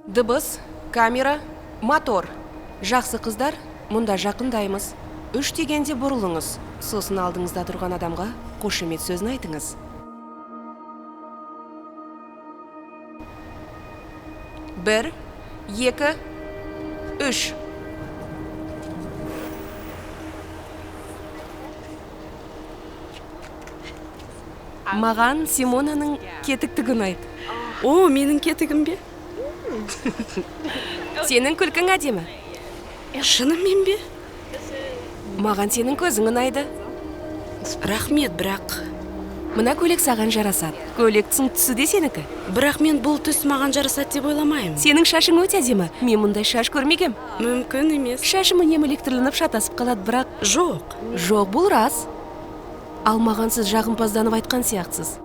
Дыбыс, камера, мотор. Жақсы қыздар, мұнда жақындаймыз. 3 дегенде бұрылыңыз. Сосын алдыңызда тұрған адамға қошемет сөзін айтыңыз. Бір, екі, үш. Маған Симонаның кетіктігін айт. О, менің кетігім бе? Сенің күлкің әдемі. Шынымен бе? Маған сенің көзің ұнайды. Рахмет, бірақ... Мына көйлек саған жарасады. Көйлектің түсі де сенікі. Бірақ мен бұл түс маған жарасады деп ойламаймын. Сенің шашың өте әдемі. Мен мұндай шаш көрмегем. Мүмкін емес. Шашым үнемі электрланып шатасып қалады, бірақ... Жоқ. Жоқ, бұл рас. Ал маған сіз жағымпазданып айтқан сияқтысыз.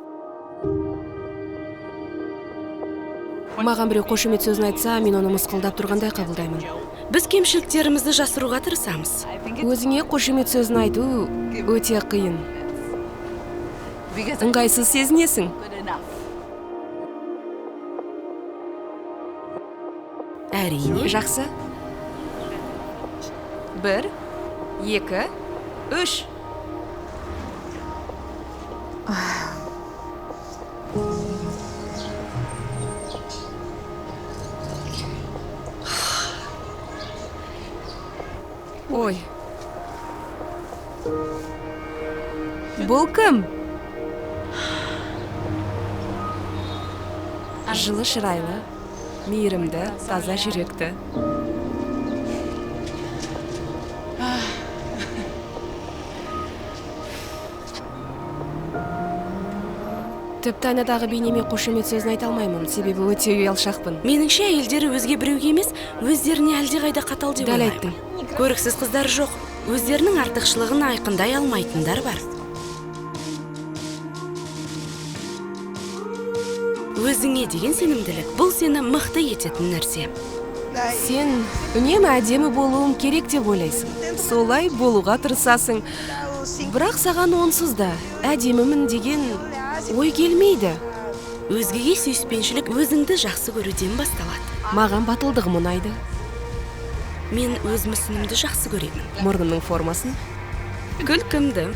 Маған біреу қошемет сөзін айтса, мен оны мысқылдап тұрғандай қабылдаймын. Біз кемшіліктерімізді жасыруға тырысамыз. Өзіңе қошемет сөзін айту өте қиын. Ыңғайсыз сезінесің. Әрине. Жақсы. 1, 2, 3. Ой. Бұл кім? Жылы шырайлы, мейірімді, таза жүректі. Тіпті айнадағы бейнеме қошемет сөзін айта алмаймын, себебі өте ұялшақпын. Меніңше әйелдері өзге біреуге емес, өздеріне әлдеқайда қатал деп Дәл ойлаймын. айттың. Көріксіз қыздар жоқ. Өздерінің артықшылығын айқындай алмайтындар бар. Өзіңе деген сенімділік, бұл сені мықты ететін нәрсе. Сен үнемі әдемі болуым керек деп ойлайсың. Солай болуға тырысасың. Бірақ саған онсыз да әдемімін деген ой келмейді. Өзгеге сүйіспеншілік өзіңді жақсы көруден басталады. Маған батылдығым ұнайды. Мен өз мүсінімді жақсы көремін. Мұрнымның формасын. Күлкімді.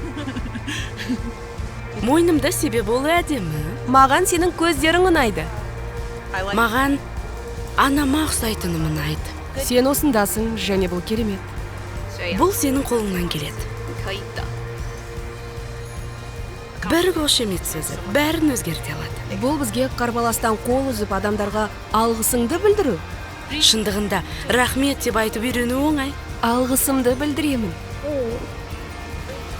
Мойнымда себеп болу әдемі. Маған сенің көздерің ұнайды. Маған анама ұқсайтыным ұнайды. Сен осындасың, және бұл керемет. Бұл сенің қолыңнан келеді. Бір қошемет сөзі бәрін өзгерте алады. Бұл бізге қарбаластан қол үзіп адамдарға алғысыңды білдіру. Шындығында рахмет деп айтып үйрену оңай. Алғысымды білдіремін.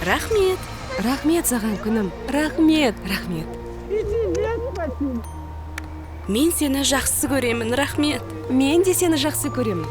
Рахмет. Рахмет саған күнім. Рахмет, рахмет. Мен сені жақсы көремін, рахмет. Мен де сені жақсы көремін.